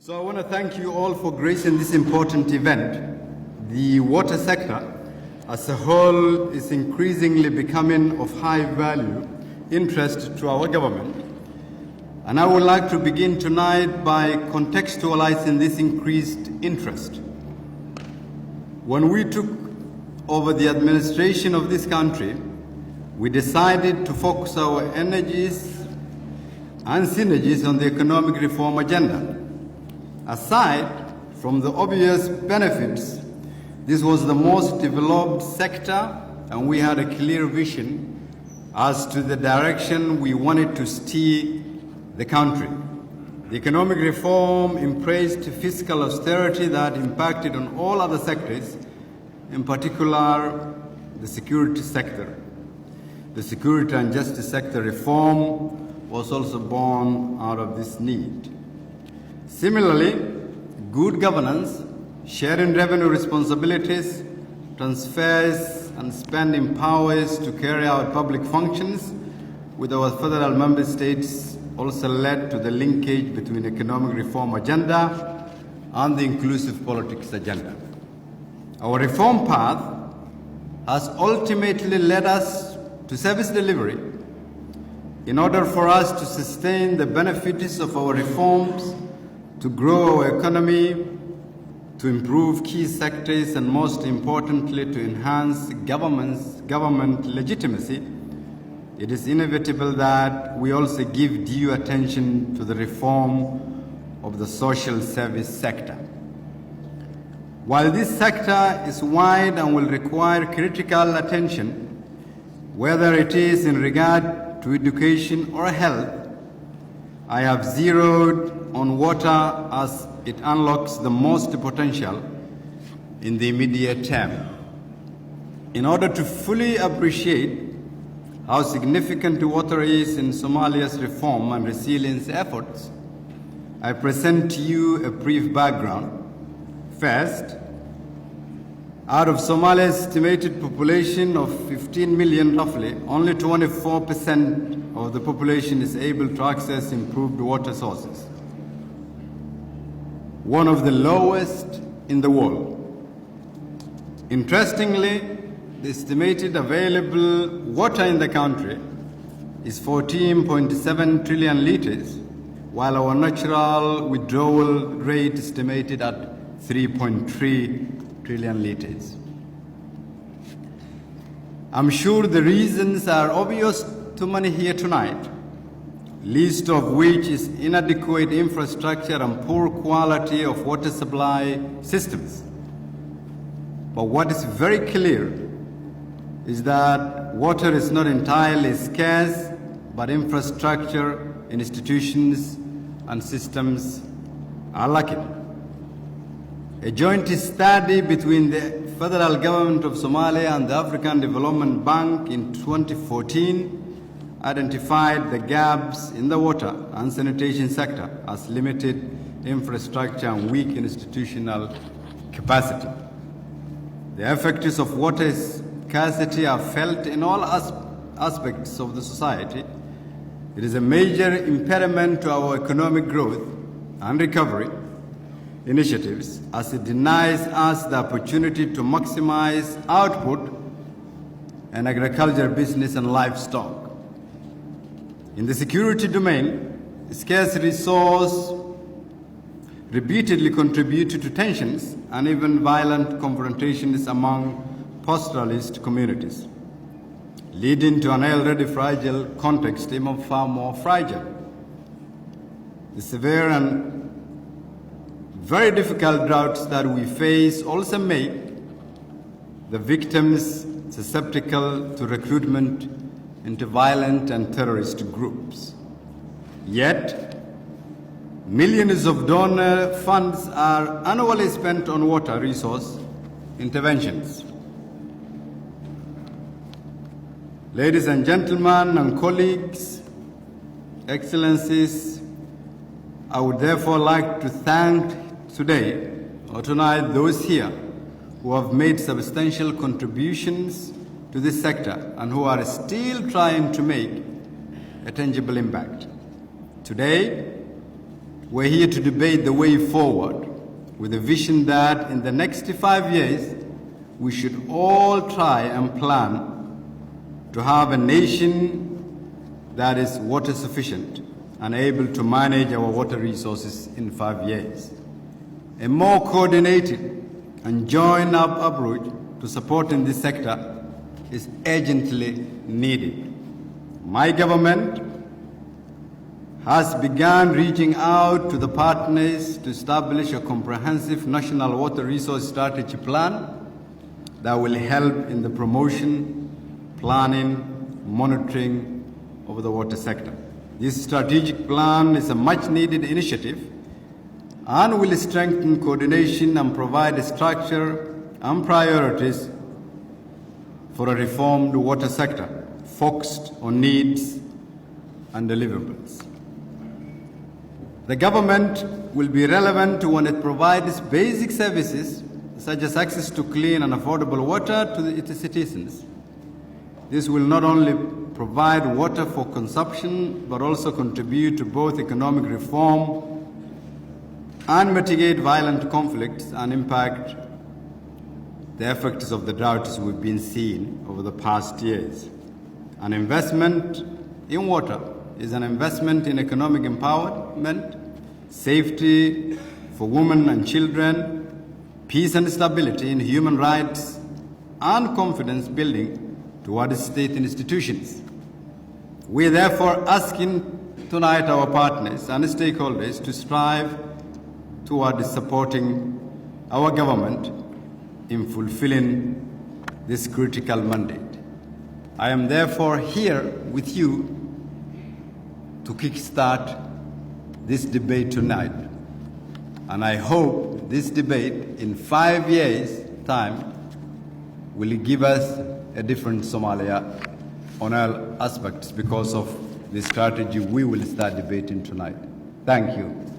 So I want to thank you all for gracing this important event. The water sector as a whole is increasingly becoming of high value interest to our government. And I would like to begin tonight by contextualizing this increased interest. When we took over the administration of this country, we decided to focus our energies and synergies on the economic reform agenda. Aside from the obvious benefits, this was the most developed sector, and we had a clear vision as to the direction we wanted to steer the country. The economic reform embraced fiscal austerity that impacted on all other sectors, in particular the security sector. The security and justice sector reform was also born out of this need. Similarly, good governance, sharing revenue responsibilities, transfers and spending powers to carry out public functions with our federal member states also led to the linkage between economic reform agenda and the inclusive politics agenda. Our reform path has ultimately led us to service delivery. In order for us to sustain the benefits of our reforms, to grow our economy, to improve key sectors, and most importantly, to enhance government legitimacy, it is inevitable that we also give due attention to the reform of the social service sector. While this sector is wide and will require critical attention, whether it is in regard to education or health, I have zeroed on water as it unlocks the most potential in the immediate term. In order to fully appreciate how significant water is in Somalia's reform and resilience efforts, I present to you a brief background. First, out of Somalia's estimated population of 15 million roughly, only 24% of the population is able to access improved water sources, one of the lowest in the world. Interestingly, the estimated available water in the country is 14.7 trillion liters, while our natural withdrawal rate is estimated at 3.3 trillion liters. I'm sure the reasons are obvious to many here tonight, least of which is inadequate infrastructure and poor quality of water supply systems. But what is very clear is that water is not entirely scarce, but infrastructure, institutions, and systems are lacking. A joint study between the federal government of Somalia and the African Development Bank in 2014 identified the gaps in the water and sanitation sector as limited infrastructure and weak institutional capacity. The effects of water scarcity are felt in all aspects of the society. It is a major impediment to our economic growth and recovery initiatives, as it denies us the opportunity to maximize output in agriculture, business, and livestock. In the security domain, scarce resources repeatedly contributed to tensions and even violent confrontations among pastoralist communities, leading to an already fragile context even far more fragile. The severe and very difficult droughts that we face also make the victims susceptible to recruitment into violent and terrorist groups. Yet, millions of donor funds are annually spent on water resource interventions. Ladies and gentlemen and colleagues, excellencies, I would therefore like to thank tonight those here who have made substantial contributions to this sector and who are still trying to make a tangible impact. Today, we're here to debate the way forward with a vision that in the next 5 years, we should all try and plan to have a nation that is water sufficient and able to manage our water resources in 5 years. A more coordinated and joined up approach to supporting this sector is urgently needed. My government has begun reaching out to the partners to establish a comprehensive national water resource strategy plan that will help in the promotion, planning, monitoring of the water sector. This strategic plan is a much-needed initiative and will strengthen coordination and provide a structure and priorities for a reformed water sector focused on needs and deliverables. The government will be relevant when it provides basic services such as access to clean and affordable water to its citizens. This will not only provide water for consumption, but also contribute to both economic reform and mitigate violent conflicts and impact the effects of the droughts we've been seeing over the past years. An investment in water is an investment in economic empowerment, safety for women and children, peace and stability in human rights, and confidence building towards state institutions. We are therefore asking tonight our partners and stakeholders to strive towards supporting our government in fulfilling this critical mandate. I am therefore here with you to kickstart this debate tonight. And I hope this debate in 5 years' time will give us a different Somalia on all aspects because of the strategy we will start debating tonight. Thank you.